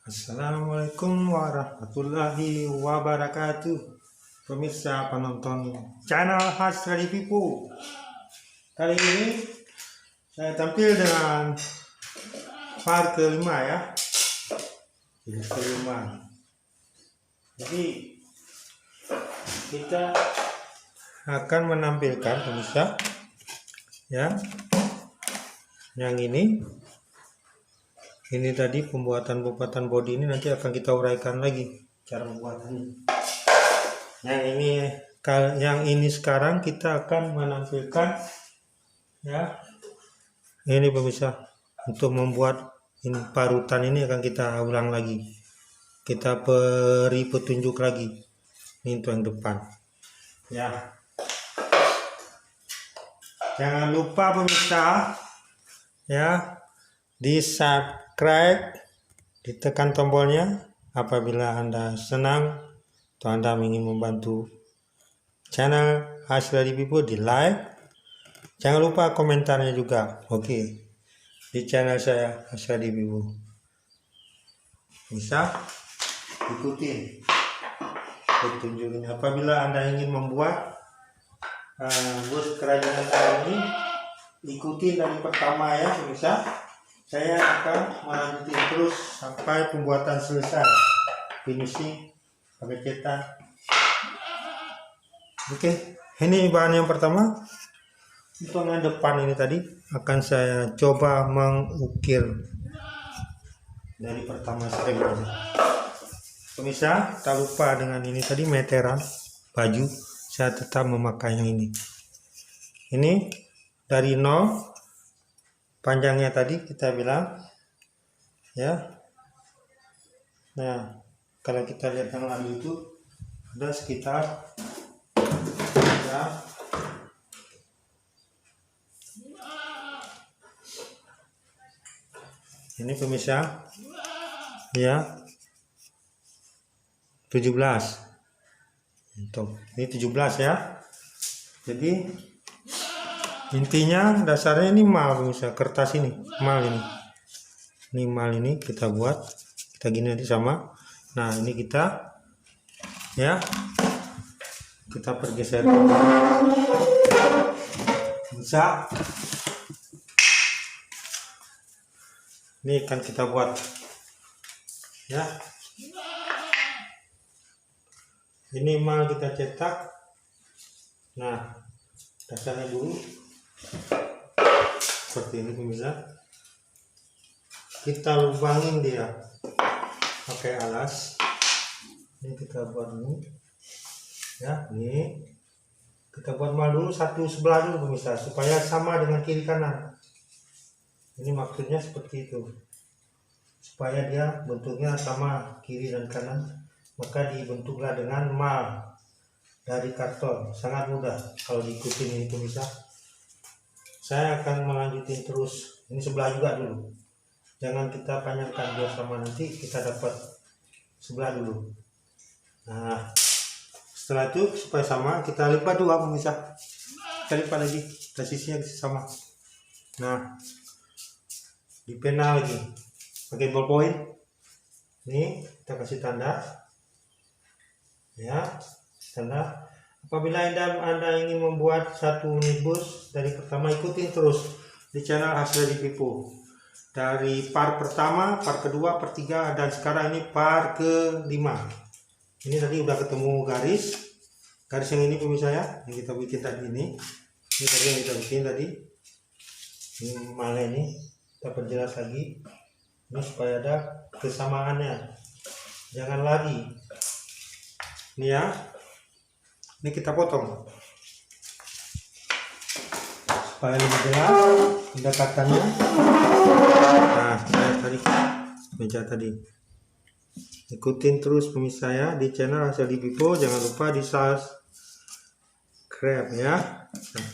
Assalamualaikum warahmatullahi wabarakatuh. Pemirsa penonton channel Hasri Pipo. Kali ini saya tampil dengan part kelima ya. Kelima. Jadi kita akan menampilkan pemirsa ya. Yang ini tadi pembuatan body ini nanti akan kita uraikan lagi cara pembuatannya. Yang ini sekarang kita akan menampilkan ya. Ini pemirsa, untuk membuat ini parutan ini akan kita ulang lagi. Kita beri petunjuk lagi. Ini untuk yang depan. Ya. Jangan lupa pemirsa ya, di subscribe, ditekan tombolnya apabila Anda senang atau Anda ingin membantu channel Hasri Pipo, di like. Jangan lupa komentarnya juga. Oke. Di channel saya Hasri Pipo. Bisa ikutin petunjuk ini apabila Anda ingin membuat bus kerajinan tangan ini. Ikuti dari pertama ya pemirsa. Saya akan melanjutkan terus sampai pembuatan selesai, finishing pakai cetak. Oke, ini bahan yang pertama. Untuk yang depan ini tadi akan saya coba mengukir dari pertama strip aja. Pemirsa, tak lupa dengan ini tadi meteran baju, saya tetap memakai yang ini. Ini dari 0 panjangnya tadi kita bilang ya. Nah, kalau kita lihat yang lalu itu ada sekitar ya, ini pemirsa ya, 17 untuk ini 17 ya. Jadi intinya dasarnya ini mal pemirsa, kertas ini mal ini mal ini kita buat kita gini nanti sama. Nah ini kita ya, kita pergeser bisa. Ini akan kita buat ya. Ini mal kita cetak. Nah dasarnya dulu seperti ini pemirsa, kita lubangin dia pakai alas. Ini kita buat ini ya, ini kita buat mal dulu satu sebelah dulu pemirsa supaya sama dengan kiri kanan. Ini maksudnya seperti itu, supaya dia bentuknya sama kiri dan kanan, maka dibentuklah dengan mal dari karton. Sangat mudah kalau diikutin ini pemirsa. Saya akan melanjutin terus. Ini sebelah juga dulu, jangan kita panjangkan biar sama, nanti kita dapat sebelah dulu. Nah setelah itu supaya sama kita lipat dua pemirsa, kita lipat lagi dari sisinya sama. Nah di pena lagi pakai ballpoint. Ini kita kasih tanda ya, tanda. Apabila Anda ingin membuat satu unit bus dari pertama, ikutin terus di channel Hasri Pipo. Dari part pertama, part kedua, part 3, dan sekarang ini part kelima. Ini tadi udah ketemu garis yang ini pemirsa ya, yang kita bikin tadi ini. Ini tadi yang kita bikin tadi. Ini malah ini kita perjelas lagi. Ini supaya ada kesamaannya. Jangan lari. Ini ya. Ini kita potong supaya lebih jelas pendekatannya. Nah, saya tadi meja tadi. Ikutin terus pemirsa ya di channel Hasri Pipo. Jangan lupa di subscribe ya. Nah,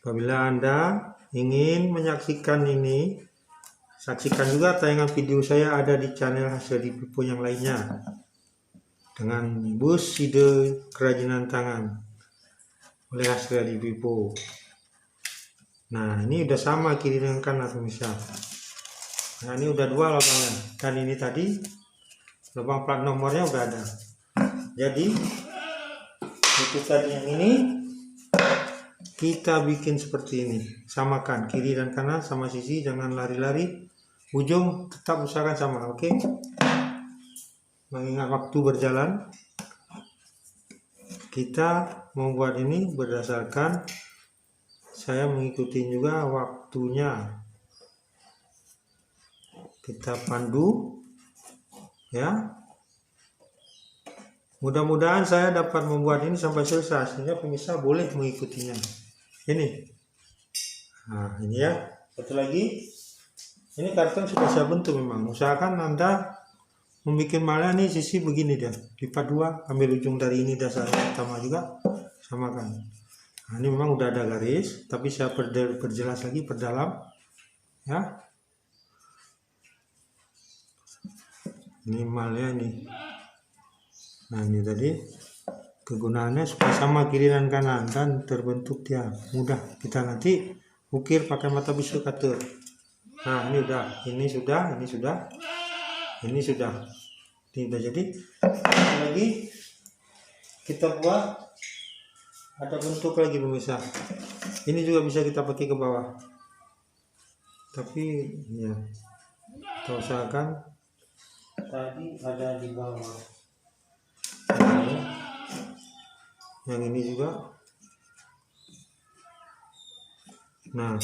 apabila Anda ingin menyaksikan ini, saksikan juga tayangan video saya ada di channel Hasri Pipo yang lainnya dengan bus ide kerajinan tangan oleh Hasri Pipo. Nah ini udah sama kiri dengan kanan pemirsa. Nah ini udah 2 lubangnya, dan ini tadi lubang plat nomornya udah ada. Jadi itu tadi yang ini kita bikin seperti ini, samakan kiri dan kanan sama sisi, jangan lari-lari, ujung tetap usahakan sama. Oke, mengingat waktu berjalan, kita membuat ini berdasarkan saya mengikuti juga waktunya, kita pandu ya. Mudah-mudahan saya dapat membuat ini sampai selesai sehingga pemirsa boleh mengikutinya. Ini, nah ini ya. Satu lagi, ini karton sudah saya bentuk memang. Usahakan Anda membuat malnya nih sisi begini dia, lipat 2, ambil ujung dari ini dasar utama juga, samakan. Nah, ini memang udah ada garis, tapi saya perjelas lagi, perdalam ya. Ini malnya nih. Nah ini tadi kegunaannya supaya sama kiri dan kanan dan terbentuk dia mudah. Kita nanti ukir pakai mata pisau cutter. Nah ini udah, ini sudah, ini sudah, ini sudah, ini udah jadi. Lagi kita buat ada bentuk lagi pemirsa. Ini juga bisa kita pakai ke bawah. Tapi ya kita usahakan tadi ada di bawah. Yang ini juga. Nah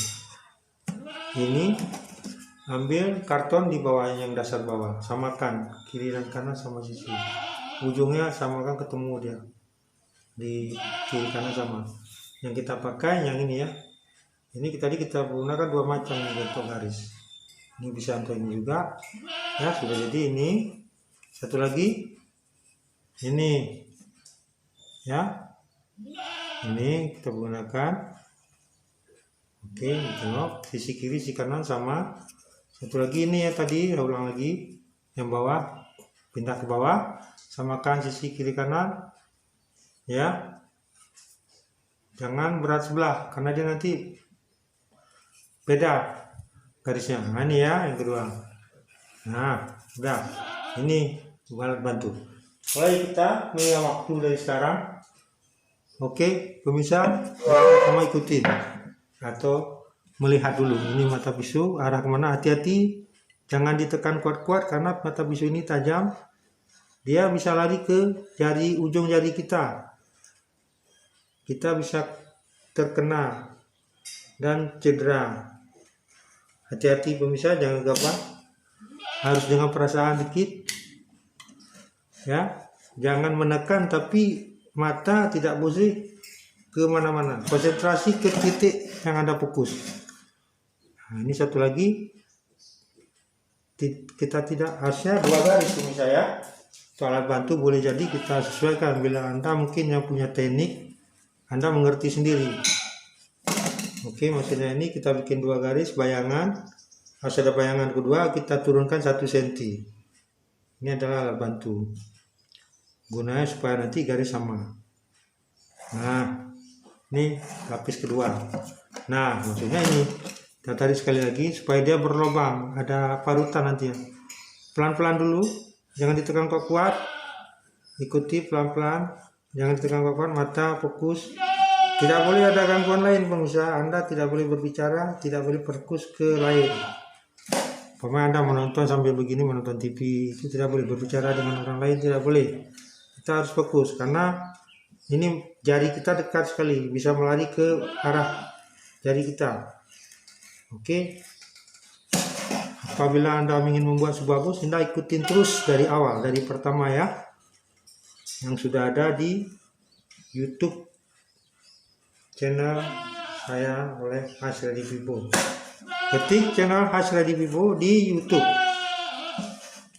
ini ambil karton di bawahnya, yang dasar bawah, samakan kiri dan kanan sama sisi, ujungnya samakan, ketemu dia di kiri kanan sama. Yang kita pakai yang ini ya, ini tadi kita gunakan 2 macam bentuk garis. Ini bisa untuk ini juga ya, sudah jadi. Ini satu lagi ini ya, ini kita gunakan. Oke, tengok sisi kiri sisi kanan sama. Satu lagi ini ya, tadi ulang lagi yang bawah, pindah ke bawah, samakan sisi kiri kanan ya, jangan berat sebelah karena dia nanti beda garisnya. Nah ini ya yang kedua. Nah udah, ini alat bantu. Mulai kita mengingat waktu dari sekarang. Oke pemirsa, sama ikutin atau melihat dulu ini mata pisau arah kemana. Hati-hati, jangan ditekan kuat-kuat karena mata pisau ini tajam, dia bisa lari ke jari, ujung jari kita bisa terkena dan cedera. Hati-hati pemirsa, jangan gegabah, harus dengan perasaan dikit ya, jangan menekan tapi mata tidak boleh kemana-mana, konsentrasi ke titik yang Anda fokus. Nah, ini satu lagi, kita tidak harusnya 2 garis pemirsa ya. Itu alat bantu boleh jadi kita sesuaikan bila Anda mungkin yang punya teknik, Anda mengerti sendiri. Oke, maksudnya ini kita bikin 2 garis bayangan, harus ada bayangan kedua, kita turunkan 1 cm. Ini adalah alat bantu, gunanya supaya nanti garis sama. Nah ini lapis kedua. Nah maksudnya ini kita tarik sekali lagi supaya dia berlubang, ada parutan nanti ya. Pelan-pelan dulu, jangan ditekan kuat-kuat, ikuti pelan-pelan, jangan ditekan kuat-kuat, mata fokus. Tidak boleh ada gangguan lain pemirsa, Anda tidak boleh berbicara, tidak boleh fokus ke lain. Pemain Anda menonton sambil begini, menonton TV, itu tidak boleh, berbicara dengan orang lain tidak boleh. Kita harus fokus karena ini jari kita dekat sekali, bisa melari ke arah jari kita. Oke, apabila Anda ingin membuat sebuah bos, Anda ikutin terus dari awal, dari pertama ya, yang sudah ada di YouTube channel saya oleh Hasriyadi Vivo. Ketik channel Hasriyadi Vivo di YouTube,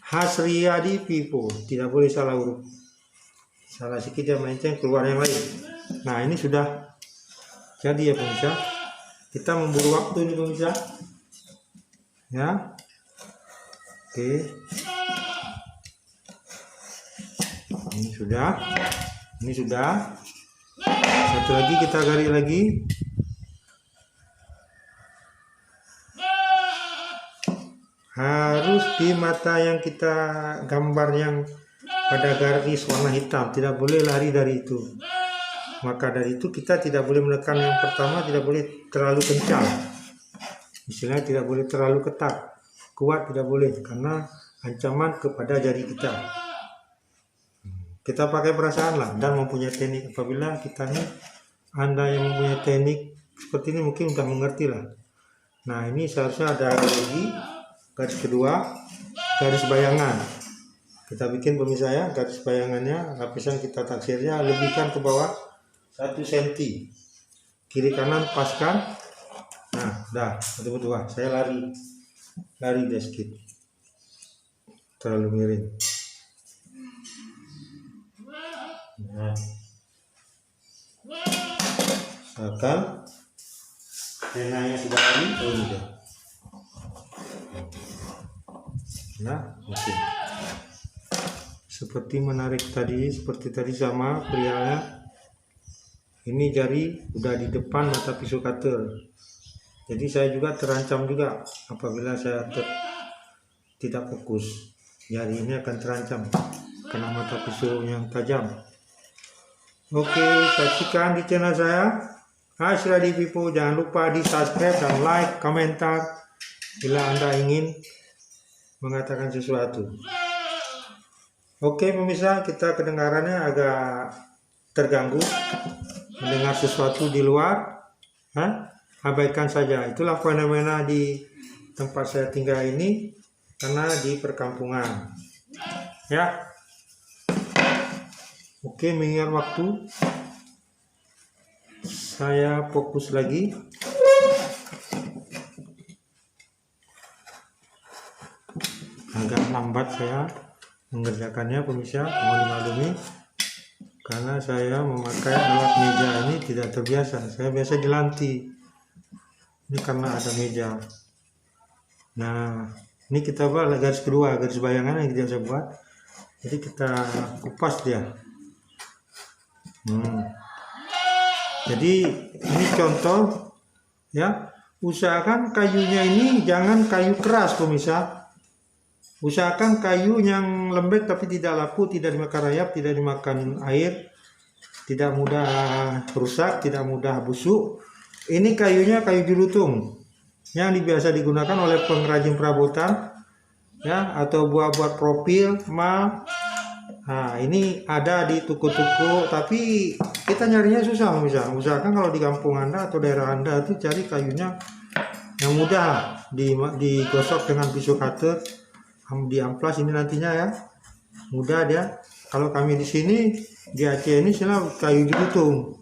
Hasriyadi Vivo, tidak boleh salah huruf. Salah sedikit ya melenceng, keluar yang lain. Nah ini sudah jadi ya pemirsa. Kita memburu waktu ini pemirsa ya. Oke, ini sudah, satu lagi kita garis lagi. harus di mata yang kita gambar yang pada garis warna hitam, tidak boleh lari dari itu. Maka dari itu kita tidak boleh menekan yang pertama, tidak boleh terlalu kencang, istilahnya tidak boleh terlalu ketat, kuat tidak boleh, karena ancaman kepada jari kita. Kita pakai perasaan lah dan mempunyai teknik. Apabila kita nih, Anda yang mempunyai teknik seperti ini mungkin sudah mengerti lah. Nah, ini seharusnya ada lagi garis kedua, garis bayangan. Kita bikin pemirsa ya, garis bayangannya, lapisan kita taksirnya lebihkan ke bawah 1 cm, kiri kanan paskan. Nah, dah betul-betul. Saya lari sedikit, terlalu miring. Nah, misalkan penanya sudah lari, udah. Nah, oke. Seperti menarik tadi, seperti tadi sama prianya. Ini jari udah di depan mata pisau cutter. Jadi saya juga terancam juga apabila saya tidak fokus. Jari ini akan terancam kena mata pisau yang tajam. Oke, saksikan di channel saya Ashradi Pipo. Jangan lupa di subscribe dan like, komentar bila Anda ingin mengatakan sesuatu. Oke pemirsa, kita kedengarannya agak terganggu mendengar sesuatu di luar. Abaikan saja, itulah fenomena di tempat saya tinggal ini karena di perkampungan ya. Oke, mengingat waktu, saya fokus lagi. Agak lambat saya mengerjakannya pemirsa, mohon dimaklumi karena saya memakai alat meja ini tidak terbiasa. Saya biasa dilanti, ini karena ada meja. Nah, ini kita buat garis kedua, garis bayangan yang kita buat. Jadi kita kupas dia. Jadi ini contoh ya. Usahakan kayunya ini jangan kayu keras pemirsa. Usahakan kayu yang lembek tapi tidak lapu, tidak dimakan rayap, tidak dimakan air, tidak mudah rusak, tidak mudah busuk. Ini kayunya kayu jelutung yang biasa digunakan oleh pengrajin perabotan ya, atau buat profil mal. Nah, ini ada di toko-toko, tapi kita nyarinya susah misalnya. Usahakan kalau di kampung Anda atau daerah Anda itu cari kayunya yang mudah digosok dengan pisau cutter, di amplas ini nantinya ya, mudah dia. Kalau kami di sini di Aceh ini kayu jelutung,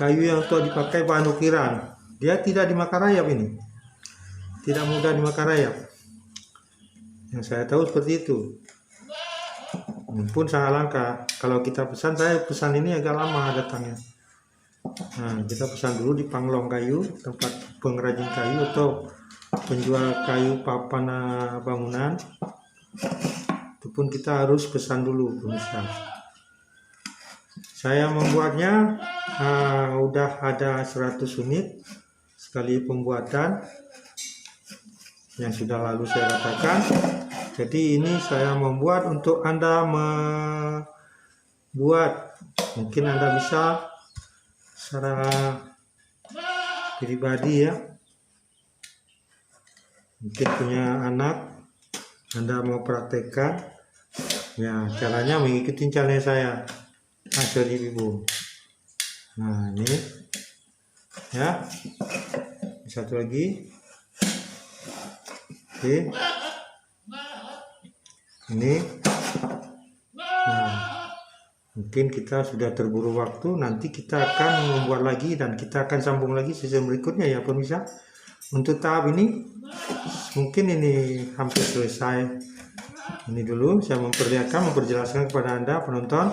kayu yang untuk dipakai bahan ukiran, dia tidak dimakan rayap, ini tidak mudah dimakan rayap. Yang saya tahu seperti itu, pun sangat langka. Kalau kita pesan, saya pesan ini agak lama datangnya. Nah, kita pesan dulu di Panglong Kayu, tempat pengrajin kayu atau penjual kayu papan bangunan. Itu pun kita harus pesan dulu pemirsa. Saya membuatnya udah ada 100 unit sekali pembuatan yang sudah lalu saya katakan. Jadi ini saya membuat untuk Anda membuat, mungkin Anda bisa secara pribadi ya, mungkin punya anak, Anda mau praktekkan ya, caranya mengikuti channel saya Ashradi Pipo. Nah ini ya, satu lagi. Oke, ini. Nah, mungkin kita sudah terburu waktu, nanti kita akan membuat lagi dan kita akan sambung lagi season berikutnya ya pemirsa. Untuk tahap ini mungkin ini hampir selesai. Ini dulu saya memperjelaskan kepada Anda penonton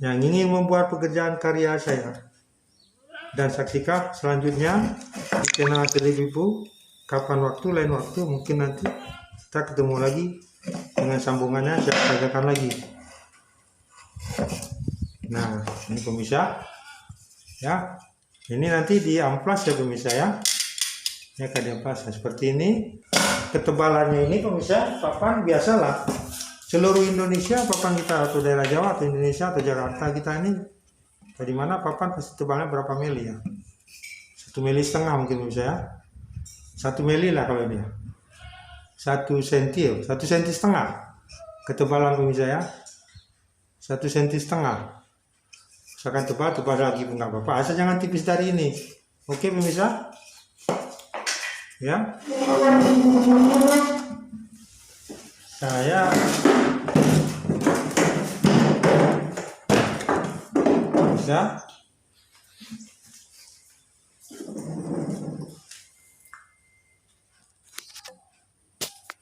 yang ingin membuat pekerjaan karya saya. Dan saksikan selanjutnya di channel Ashradi Pipo. Kapan waktu, lain waktu, mungkin nanti kita ketemu lagi dengan sambungannya, saya kerjakan lagi. Nah ini pemirsa ya, ini nanti di amplas ya pemirsa ya. Ya keadaan pas seperti ini. Ketebalannya ini pemirsa, papan biasalah seluruh Indonesia, papan kita atau daerah Jawa atau Indonesia atau Jakarta kita ini, di mana papan pasti tebalnya berapa mili ya? 1,5 mili mungkin pemirsa ya. 1 mili lah kalau dia. 1 senti, 1 senti setengah ketebalan pemirsa ya. 1 senti setengah. Misalkan tebal lagi pun nggak apa-apa, asal jangan tipis dari ini. Oke pemirsa ya. Saya bisa